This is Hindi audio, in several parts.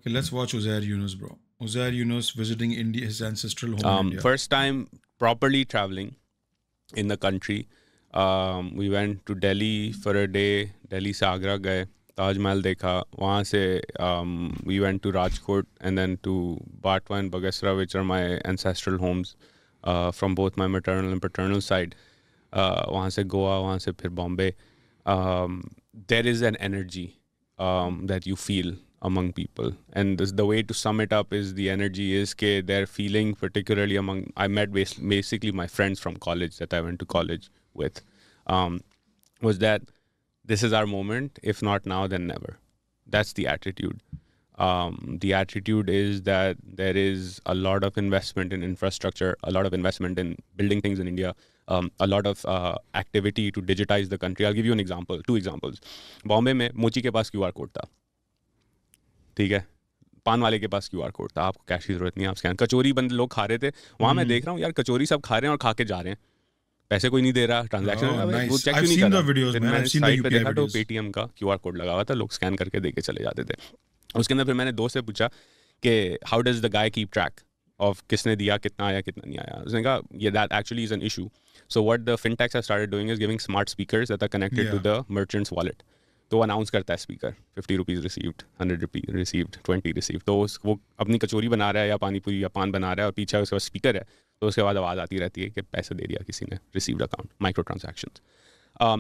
Okay, let's watch Uzair Yunus, bro. Uzair Yunus visiting India, his ancestral home in India. First time properly traveling in the country. We went to Delhi for a day. Delhi से आगरा गए, ताजमहल देखा. वहाँ से we went to Rajkot and then to Batwa and Bagasra, which are my ancestral homes from both my maternal and paternal side. वहाँ से गोवा, वहाँ से फिर Bombay. There is an energy that you feel among people, and the way to sum it up is the energy is that they're feeling, particularly among, I met basically my friends from college that I went to college with, was that this is our moment, if not now then never. That's the attitude. The attitude is that there is a lot of investment in infrastructure, a lot of investment in building things in India, a lot of activity to digitize the country. I'll give you an example, 2 examples. Bombay में मोची के पास QR कोड था, ठीक है, पान वाले के पास QR कोड था, आपको कैश की जरूरत नहीं है, आप स्कैन. कचौरी बंद लोग खा रहे थे वहाँ, मैं देख रहा हूँ यार कचौरी सब खा रहे हैं और खा के जा रहे हैं, पैसे कोई नहीं दे रहा, ट्रांजैक्शन वो चेक क्यों नहीं कर रहा. फिर मैंने साइट पे देखा तो पेटीएम का QR कोड लगा हुआ था, लोग स्कैन करके दे के चले जाते थे. उसके अंदर फिर मैंने दोस्त से पूछा कि how does the guy keep track of किसने दिया, कितना आया, कितना नहीं आया. उसने कहा ये that actually is an issue. So what the fintechs have started doing is giving smart speakers that are connected to the merchants wallet. तो अनाउंस करता है speaker 50 rupees received, 100 rupees received, 20 received. तो वो अपनी कचौरी बना रहा है या पानी पूरी या पान बना रहा है और पीछे उसके बाद स्पीकर है, तो उसके बाद आवाज़ आती रहती है कि पैसे दे दिया किसी ने, रिसीव्ड अकाउंट, माइक्रो ट्रांजैक्शंस.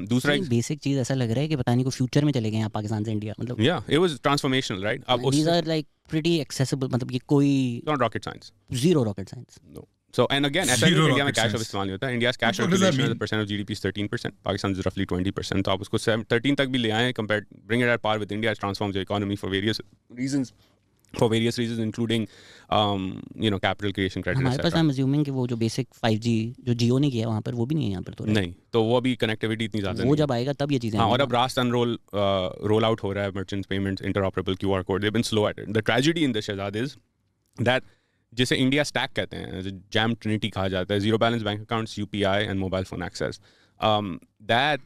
दूसरा बेसिक चीज ऐसा लग रहा है कि पता नहीं को फ्यूचर में चले गए हैं पाकिस्तान से इंडिया, मतलब या इट वाज ट्रांसफॉर्मेशनल, राइट. अब these are like pretty accessible, मतलब ये कोई not rocket science, zero rocket science. No. So and again, ऐसा नहीं इंडिया में कैश ऑफ इस्तेमाल नहीं होता. India's cash What does that circulation as a mean? percent of GDP is 13%. Pakistan is roughly 20%. तो आप उसको 13 तक भी ले आए, compared, bring it at par with India. It transforms the economy for various reasons. Including capital creation, credit, हमारे पास etc. I'm assuming कि वो जो बेसिक 5G जो जियो ने किया वहाँ पर वो भी नहीं है यहाँ पर, तो नहीं, तो वो अभी कनेक्टिविटी इतनी ज़्यादा वो नहीं. जब आएगा तब ये चीज़ें हाँ, और आएंगी. अब रास्ट अनरोल रोल आउट हो रहा है, merchants payments, interoperable QR code. They been slow at it. The tragedy in this शहजाद इज दैट जिसे इंडिया स्टैक कहते हैं, जैम ट्रिनिटी कहा जाता है, zero balance bank accounts, UPI and mobile phone access, that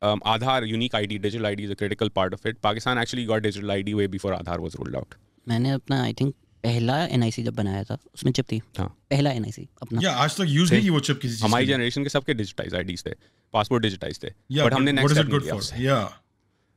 Aadhaar unique ID, digital ID is a critical part of it. Pakistan actually got digital ID way before Aadhaar was rolled out. मैंने अपना आई थिंक पहला NIC जब बनाया था उसमें चिप थी. हाँ, पहला NIC अपना. या आज तक यूज नहीं की वो चिप किसी चीज हमारी के लिए. जनरेशन के सबके डिजिटाइज IDs थे, पासपोर्ट डिजिटाइज थे, Yeah, बट हमने but next what is step it good लिया for? उससे, Yeah.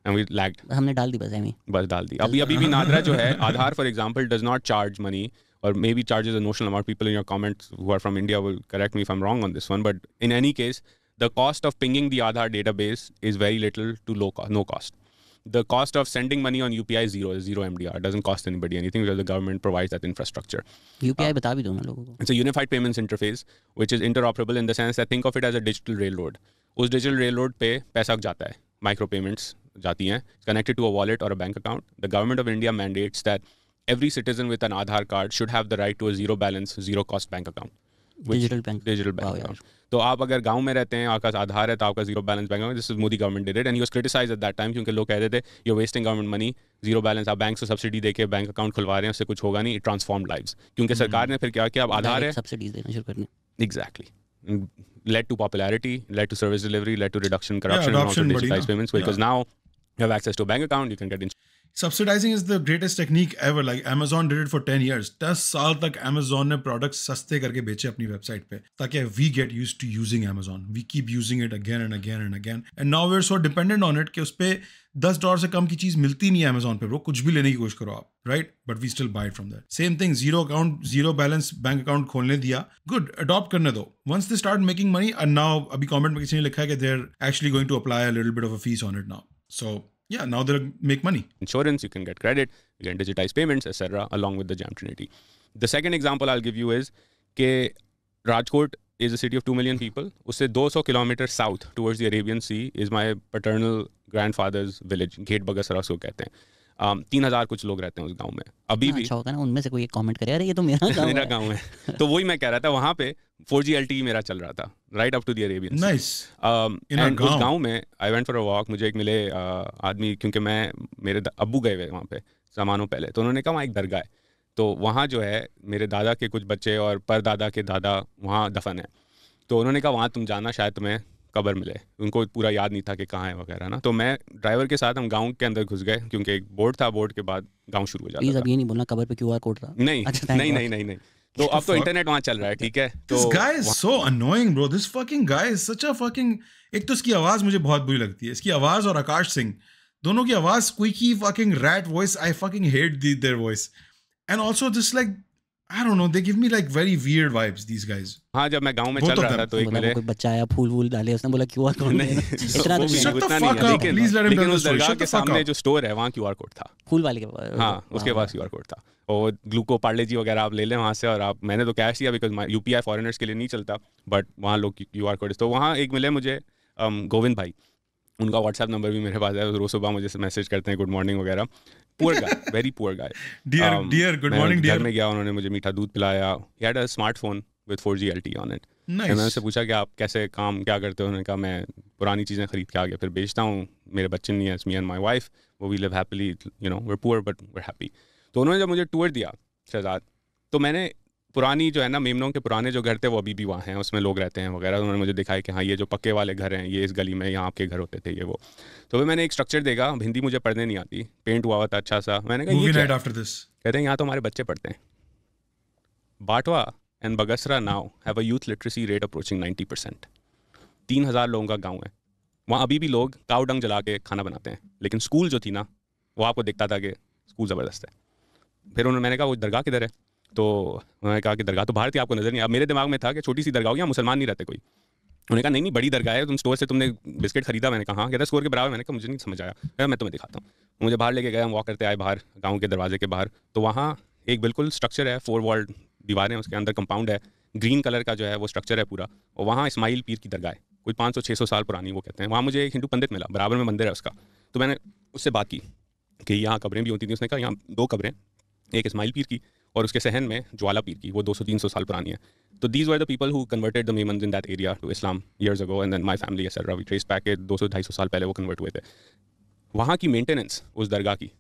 and we lagged. हमने डाल दी बस एमी. बस डाल दी. अभी भी नादरा जो है, Aadhaar for example does not charge money, or maybe charges a notional amount. People in your comments who are from India will correct me if I'm wrong on this one, but in any case, the cost of pinging the Aadhaar database is very little to no cost. The cost of sending money on UPI is zero MDR. It doesn't cost anybody anything because the government provides that infrastructure. UPI बता भी दो ना लोगों को. It's a unified payments interface which is interoperable in the sense that think of it as a digital railroad. उस digital railroad पे पैसा जाता है, micro payments जाती हैं, connected to a wallet or a bank account. The government of India mandates that every citizen with an Aadhaar card should have the right to a zero balance, zero cost bank account. Digital bank account. तो आप अगर गांव में रहते हैं, आपका आधार है, तो आपका zero balance bank account. This is Modi government did it and he was criticised at that time, क्योंकि लोग कह रहे थे you are wasting government money, zero balance, आप बैंक से सब्सिडी देके बैंक अकाउंट खुलवा रहे हैं, उससे कुछ होगा नहीं. इट ट्रांसफॉर्म्ड लाइव्स, क्योंकि सरकार ने फिर क्या किया, अब आधार है, सब्सिडीज देना शुरू करने. Exactly, led to popularity, led to service delivery, led to reduction in corruption, adoption, and also digitized payments, because now you have access to a bank account, you can get Subsidizing is the greatest technique ever. Like Amazon did it for 10 years. 10 साल तक Amazon ने products सस्ते करके बेचे अपनी website पे, ताकि we get used to using Amazon. We keep using it again and again and again. And now we're so dependent on it कि उस पे $10 से कम की चीज मिलती नहीं है Amazon पे, bro. कुछ भी लेने की कोशिश करो आप, right? But we still buy it from there. Same thing, zero account, zero balance bank account खोलने दिया. Good, adopt करने दो. Once they start making money, and now अभी comment में किसी ने लिखा है कि they're actually going to apply a little bit of a fees on it now. So yeah, now they'll make money. Insurance, you can get credit, you can digitize payments, etc., along with the Jam Trinity. The second example I'll give you is that Rajkot is a city of 2 million people. उससे 200 kilometers south towards the Arabian Sea is my paternal grandfather's village, Gate Bagasra उसको कहते हैं. 3,000 कुछ लोग रहते हैं उस गांव में अभी भी. अच्छा होगा ना उनमें से कोई कमेंट करे अरे ये तो मेरा गांव है. मेरा गांव है. तो वही मैं कह रहा था, वहाँ पे 4G LTE मेरा चल रहा था, right up to the Arabian Sea. Nice. And उस गांव में I went for a walk. मुझे एक मिले आदमी, क्योंकि मेरे अब्बू गए हुए वहाँ पे सामानों पहले, तो उन्होंने कहा वहाँ एक दरगाह है, तो वहाँ जो है मेरे दादा के कुछ बच्चे और परदादा के दादा वहाँ दफन है, तो उन्होंने कहा वहाँ तुम जाना, शायद तुम्हें कब्र मिले, उनको पूरा याद नहीं था कि कहाँ है वगैरह ना। तो मैं ड्राइवर के साथ हम गांव के अंदर घुस गए, क्योंकि एक बोर्ड था, बोर्ड के बाद गांव शुरू हो जाता प्लीज था। अब ये नहीं बोलना कवर पे QR कोड था। नहीं अच्छा, thank नहीं God. नहीं नहीं नहीं, तो अब तो इंटरनेट वहाँ चल रहा है, ठीक है। तो This guy is so annoying, bro. This fucking guy is such a fucking. एक तो इसकी आवाज मुझे बहुत बुरी लगती है, इसकी आवाज और आकाश सिंह दोनों की आवाज squeaky fucking rat voice. I fucking hate their voice. And also just like I don't know, they give me like very weird vibes. These guys. हाँ, जब मैं गांव में Both चल of रहा था them. तो एक बोला मिले, वो कोई बच्चा आया फूल वूल डाले, उसने बोला QR कोड नहीं, इतना तो वो भी Shut the उतना fuck नहीं है, up. Please let him लेकिन tell the उस story. दरगाह Shut के the fuck सामने up. जो स्टोर है वहाँ QR कोड था। फूल वाले के हाँ, उसके पास QR कोड था, और ग्लूको पार्ले जी वगैरह आप ले लें वहाँ से, और आप, मैंने तो कैश दिया बिकॉज UPI फॉरेनर्स के लिए नहीं चलता, बट वहाँ लोग QR कोड। तो वहाँ एक मिले मुझे गोविंद भाई, उनका WhatsApp नंबर भी मेरे पास है, रोज सुबह मुझे मैसेज करते हैं गुड मॉर्निंग वगैरह। Poor guy, very poor guy. Dear, good morning, घर dear. में गया, उन्होंने मुझे मीठा दूध पिलाया, he had a smartphone with 4G LTE on it. Nice. मैंने उनसे पूछा कि आप कैसे काम क्या करते हो, उन्होंने कहा मैं पुरानी चीज़ें खरीद के आगे फिर बेचता हूँ, मेरे बच्चे नहीं हैं, मी एंड माई वाइफ, वो we live happily, you know, we poor but we happy. तो उन्होंने जब मुझे टूर दिया शहजाद, तो मैंने पुरानी जो है ना मेमनों के पुराने जो घर थे वो अभी भी वहाँ हैं, उसमें लोग रहते हैं वगैरह। उन्होंने मुझे दिखाया कि हाँ ये जो पक्के वाले घर हैं ये इस गली में, यहाँ आपके घर होते थे ये वो। तो फिर मैंने एक स्ट्रक्चर देखा, हिंदी मुझे पढ़ने नहीं आती, पेंट हुआ था अच्छा सा, मैंने कहा ये Movie क्या night है? after this. कहते हैं यहाँ तो हमारे बच्चे पढ़ते हैं। Bantva and Bagasra now have a youth literacy rate approaching 90%। 3000 लोगों का गाँव है, वहाँ अभी भी लोग काऊ डंग जला के खाना बनाते हैं, लेकिन स्कूल जो थी ना वो आपको दिखता था कि स्कूल ज़बरदस्त है। फिर मैंने कहा वो दरगाह किधर है, तो उन्होंने कहा कि दरगाह तो बाहर थी, आपको नज़र नहीं। अब मेरे दिमाग में था कि छोटी सी दरगाह होगी, यहाँ मुसलमान नहीं रहते कोई। उन्होंने कहा नहीं नहीं बड़ी दरगाह है, तुम स्टोर से तुमने बिस्किट खरीदा? मैंने कहा हाँ। कहता स्टोर के बराबर। मैंने कहा मुझे नहीं समझ आया। कहता मैं तुम्हें दिखाता हूँ। मुझे बाहर लेके गया, हम वॉक करते आए बाहर गाँव के दरवाजे के बाहर, तो वहाँ एक बिल्कुल स्ट्रक्चर है, 4 वॉल दीवारें, उसके अंदर कंपाउंड है, ग्रीन कलर का जो है वो स्ट्रक्चर है पूरा, और वहाँ इस्माइल पीर की दरगाह है, कोई 500-600 साल पुरानी वो कहते हैं। वहाँ मुझे एक हिंदू पंडित मिला, बराबर में मंदिर है उसका। तो मैंने उससे बात की कि यहाँ कब्रें भी होती थी। उसने कहा यहाँ 2 कब्रें, एक इस्माइल पीर की और उसके सहन में ज्वाला पीर की, वो 200-300 साल पुरानी है। तो these were the people who converted the Memons in that area to Islam years ago, and then my family etcetera we trace back के 200-250 साल पहले वो कन्वर्ट हुए थे। वहाँ की मेंटेनेंस उस दरगाह की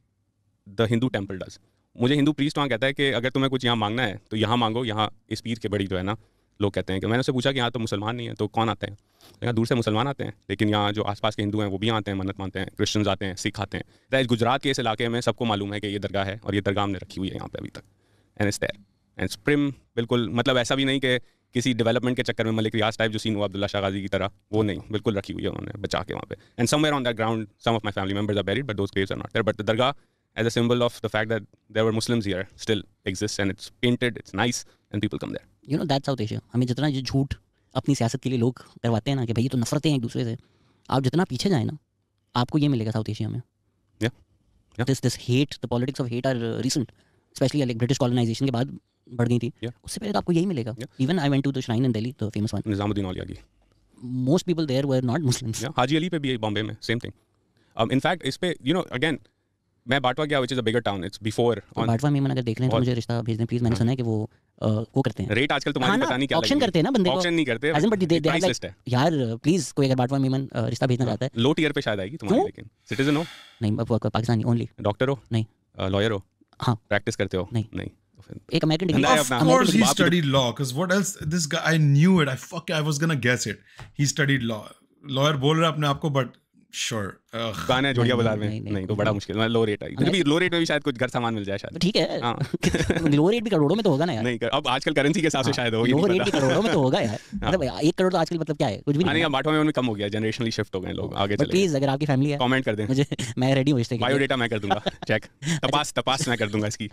द हिंदू टेम्पल डज। मुझे हिंदू प्रीस्ट वहाँ कहता है कि अगर तुम्हें कुछ यहाँ मांगना है तो यहाँ मांगो, यहाँ इस पीर के बड़ी जो है ना लोग कहते हैं कि। मैंने उससे पूछा कि यहाँ तो मुसलमान नहीं है, तो कौन आते हैं? यहाँ दूर से मुसलमान आते हैं, लेकिन यहाँ जो आसपास के हिंदू हैं वो भी आते हैं, मन्नत मानते हैं, क्रिश्चियंस आते हैं, सिख आते हैं। इस गुजरात के इस इलाके में सबको मालूम है कि ये दरगाह है, और ये दरगाह हमने रखी हुई है यहाँ पे अभी तक, एंड इट्स देयर एंड स्प्रिम। बिल्कुल मतलब ऐसा भी नहीं कि किसी डेवलपमेंट के चक्कर में मलिक रियाज टाइप जो सीन हुआ अब्दुल्ला शाह गाजी की तरह, वो नहीं, बिल्कुल रखी हुई है उन्होंने बचा के वहाँ पे। And somewhere on that ground some of my family members are buried, but those graves are not there. But the dargah as a symbol of the fact that there were Muslims here still exists, and it's painted, it's nice, and people come there. You know that's south Asia. हमें जितना ये झूठ अपनी सियासत के लिए लोग करवाते हैं ना कि भाई ये तो नफरतें हैं एक दूसरे से, आप जितना पीछे जाए ना आपको ये मिलेगा साउथ एशिया में। Yeah. This hate, the politics of hate are recent, specially like British colonisation के बाद बढ़ गई थी। Yeah. उससे पहले तो आपको यही मिलेगा। Yeah. Even I went to the shrine in Delhi, the famous one, Nizamuddin Auliya की, most people there were not Muslims. Haji Ali पे भी बॉम्बे में सेम थिंग। इनफैक्ट इस पे यू नो अगेन मैं बाटवा गया, which is a bigger town, it's before on. Bantva Memon अगर देख रहे हैं तो मुझे रिश्ता भेज दें प्लीज। मैंने सुना है कि वो करते हैं रेट आजकल तुम्हारी पता नहीं क्या ऑक्शन करते हैं ना बंदे को। ऑक्शन नहीं करते, As in, but they have price like- list है। यार प्लीज कोई अगर बाटवा मेमन रिश्ता भेजना चाहता है, लो टियर पे शायद आएगी तुम्हारी, क्यों? लेकिन सिटीजन हो, नहीं पाकिस्तानी ओनली, डॉक्टर हो, नहीं, लॉयर हो, हाँ, प्रैक्टिस करते हो, नहीं। तो फिर एक अमेरिकन डिग्री। धंधा है Of अपना। course, he बाप की तो- studied law. Because what else? This guy, I knew it. I was gonna guess it. He studied law. Lawyer बोल रहा है अपने आप को, but sure. Ugh. दुकान है जोड़िया बाजार में, नहीं, नहीं तो बड़ा मुश्किल, लो रेट आई, भी लो रेट में भी शायद कुछ घर सामान मिल जाए शायद। ठीक है, हाँ। लो रेट भी करोड़ों में तो होगा ना यार। नहीं कर, अब आजकल करेंसी के हिसाब से शायद होगी, लो नहीं रेट भी पता। करोड़ों में तो होगा यार। मतलब 1 करोड़ तो आजकल मतलब क्या है, कुछ भी हाँ, नहीं नहीं, बाटवा में उनमें कम हो गया, जनरेशनली शिफ्ट हो गए लोग, आगे बट चले प्लीज अगर आपकी फैमिली है कमेंट कर दें, मुझे, मैं रेडी हूँ रिश्ते के लिए। बायोडेटा मैं कर दूंगा चेक, तपास मैं कर दूंगा इसकी,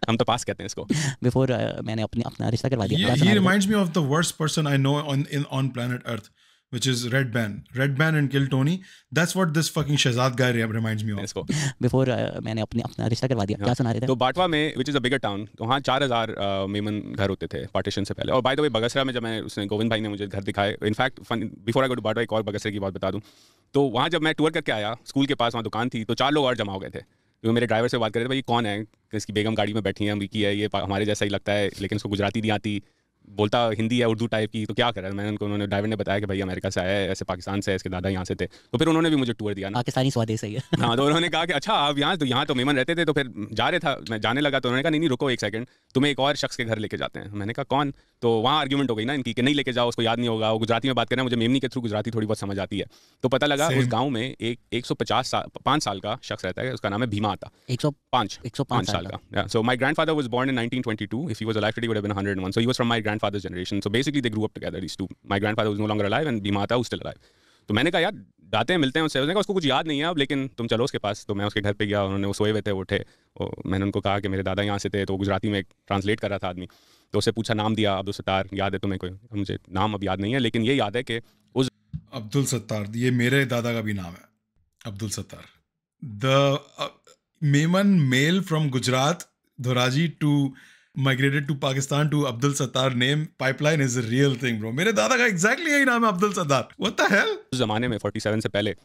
हम तपास कहते हैं इसको। बिफोर मैंने अपना रिश्ता करवा दिया। क्या He सुना रहे थे? reminds me of the worst person I know on planet Earth, which is Red Ban and Kill Tony. That's what this fucking Shahzad guy reminds me of. इसको बिफोर मैंने अपना रिश्ता करवा दिया। क्या सुना रहे थे? तो बाटवा में, विच इज़ अ बिगर टाउन, तो वहाँ 4000 मेमन घर होते थे पार्टीशन से पहले। और बाय द वे बगसरा में जब मैं, उसने गोविंद भाई ने मुझे घर दिखाए, in fact before I go to Bantva एक और बगसरा की बात बता दूँ, तो वहाँ जब मैं टूर करके आया, स्कूल के पास वहाँ दुकान थी, तो 4 लोग और जमा हो गए थे। तो मेरे ड्राइवर से बात कर रहे थे, भाई कौन है, इसकी बेगम गाड़ी में बैठी है, विकी है, ये हमारे जैसा ही लगता है लेकिन उसको गुजराती नहीं आती, बोलता हिंदी है उर्दू टाइप की, तो क्या करा। मैंने उन्होंने ड्राइवर ने बताया कि भाई अमेरिका से आया है, ऐसे पाकिस्तान से है, इसके दादा यहाँ से थे। तो फिर उन्होंने भी मुझे टूर दिया ना, पाकिस्तानी स्वादेश है ये। हाँ, तो उन्होंने कहा कि अच्छा आप यहाँ, तो यहाँ तो मेमन रहते थे। तो फिर जा रहे था, मैं जाने लगा, तो उन्होंने कहा नहीं रुको एक सेकंड, तुम्हें एक और शख्स के घर लेके जाते हैं। मैंने कहा कौन? तो वहाँ आर्ग्यूमेंट हो गई ना इनकी कि नहीं लेके जाओ, उसको याद नहीं होगा, वो गुजराती में बात करना है, मुझे मेमनी के थ्रू गुजराती थोड़ी बहुत समझ आती है। तो पता लगा उस गाँव में एक 105 साल का शख्स रहता है, उसका नाम है भीमा आता। 105 साल का। So my grandfather was born in 1922. If he was alive today, he would have been 101. So he was from my grandfather's generation. So basically they grew up together, these two. My grandfather was no longer alive and Bhima Ata was still alive. तो मैंने कहा यार जाते हैं मिलते हैं उससे। उसने कहा उसको कुछ याद नहीं है अब, लेकिन तुम चलो उसके पास। तो मैं उसके घर पे गया, उन्होंने वो सोए हुए थे, उठे, मैंने उनको कहा कि मेरे दादा यहाँ से थे। तो गुजराती में ट्रांसलेट कर रहा था आदमी, तो उससे पूछा नाम दिया, अब्दुल सत्तार, याद है तुम्हें कोई? मुझे नाम अब याद नहीं है, लेकिन ये याद है कि उस अब्दुल सत्तार, ये मेरे दादा का भी नाम है, Abdul Sattar. The Memon male from Gujarat Dhoraji to migrated to Pakistan to Abdul Sattar name pipeline is a real thing, bro. मेरे दादा का exactly यही नाम है, Abdul Sattar. What the hell? उस ज़माने में 47 से पहले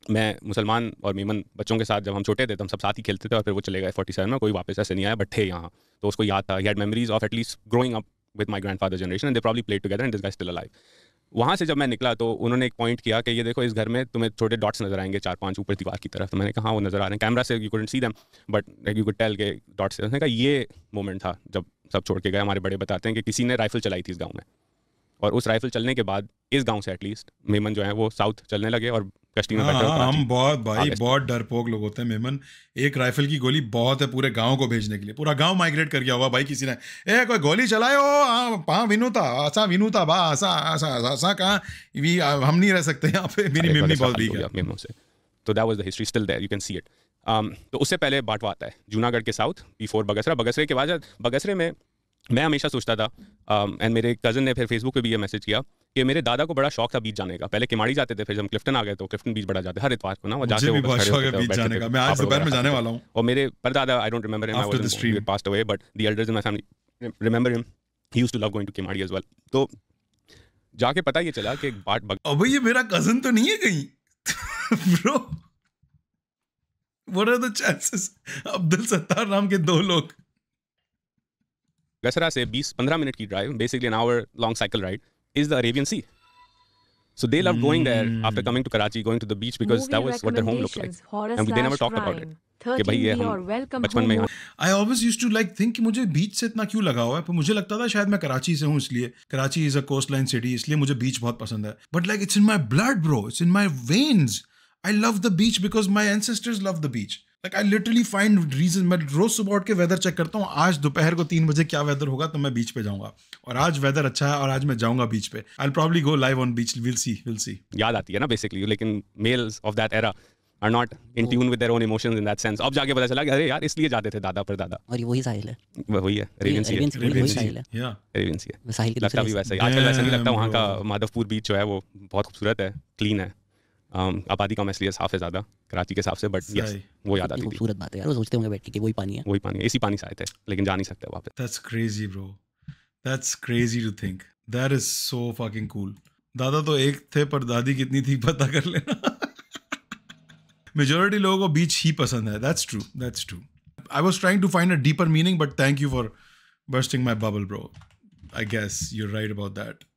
मैं मुसलमान और मेमन बच्चों के साथ जब हम छोटे थे तो हम सब साथ ही खेलते थे, और फिर वो चले गए 47 में, कोई वापस ऐसे नहीं आया, बट थे यहाँ। तो उसको याद था, he had memories of at least growing up with my grandfather's generation and they probably played together and this guy is still alive. वहाँ से जब मैं निकला तो उन्होंने एक पॉइंट किया कि ये देखो इस घर में तुम्हें छोटे डॉट्स नजर आएंगे 4-5 ऊपर दीवार की तरफ। तो मैंने कहा हाँ वो नजर आ रहे हैं, कैमरा से you couldn't see them but you could tell the dots. उसने कहा ये मोमेंट था जब सब छोड़ के गए। हमारे बड़े बताते हैं कि किसी ने राइफल चलाई थी इस गाँव में, और उस राइफल चलने के बाद इस गांव से एटलीस्ट मेमन जो है वो साउथ चलने लगे और कश्ती में बैठे। हम बहुत भाई बहुत डरपोक लोग होते हैं मेमन। एक राइफल की गोली बहुत है पूरे गांव को भेजने के लिए। पूरा गांव माइग्रेट कर गया होगा भाई, किसी ने ए कोई गोली चलाए हो, हाँ विनुता विनुता बा ऐसा कहाँ भी हम नहीं रह सकते यहाँ पे। मेरी मेमनी बहुत वीक है मेमनों से। तो that was the history, still there, you can see it. तो उससे पहले बाटवा आता है जूनागढ़ के साउथ, बिफोर बगसरा। बगसरे के बाद बगसरे में मैं हमेशा सोचता था, एंड मेरे कज़न ने फिर फेसबुक पे भी ये मैसेज किया कि मेरे दादा को बड़ा शौक था बीच जाने का। पहले किमाड़ी जाते थे, फिर जब क्लिफ्टन आ गए तो क्लिफ्टन बीच बड़ा जाते हर इतवार को ना, वो जाके वो बहुत शौक है बीच जाने का। मैं आज दोपहर में जाने वाला हूं। और मेरे परदादा, I don't remember him, I was passed away, but the elders in my family remember him, he used to love going to Keamari as well. तो जाके पता ये चला कि अबे ये मेरा कज़न तो नहीं है कहीं bro? What are the chances? Abdul Sattar नाम के दो लोग। गसरा से 20-15 मिनट की drive, basically an hour long cycle ride, is the Arabian sea. So they loved going there after coming to Karachi, going to the beach, because that was what their home looked like. And they never talked about it. कि भाई ये हम बचपन में यहाँ। I always used to like think कि मुझे बीच से इतना क्यों लगा हुआ है, पर मुझे लगता था शायद मैं कराची से हूँ इसलिए। Karachi is a coastline city, इसलिए मुझे बीच बहुत पसंद है। But like it's in my blood, bro. It's in my veins. I love the beach because my ancestors love the beach. Like I literally find reason। मैं रोज सुबह उठ के वेदर चेक करता हूँ, आज दोपहर को 3 बजे क्या वेदर होगा तो मैं बीच पे जाऊंगा, और आज वेदर अच्छा है और आज मैं जाऊंगा बीच पे। I'll probably go live on beach. We'll see. याद आती है ना बेसिकली, लेकिन males of that era are not in tune with their own emotions in that sense. अब जाके पता चला कि अरे यार इसलिए जाते थे दादा पर दादा। और ये वही साहिल है, वही है, अरेबियन सी है, अरेबियन सी है। साहिल के लगता भी वैसा ही, आजकल वैसा नहीं लगता। वहाँ का माधवपुर बीच जो है वो बहुत खूबसूरत है, क्लीन है, आबादी कम इसलिए साफ है ज़्यादा कराची के हिसाब से, बट यस वो याद आती थी। खूबसूरत बात है यार, वो सोचते होंगे बैठ के कि वही पानी है, इसी पानी से आए थे, लेकिन जा नहीं सकते वापस। That's crazy bro, that's crazy to think. That is so fucking cool. दादा तो एक थे पर दादी कितनी थी पता कर लेना। मेजॉरिटी लोगों को बीच ही पसंद है। That's true. I was trying to find a deeper meaning, but thank you for bursting my bubble, bro. I guess you're right about that.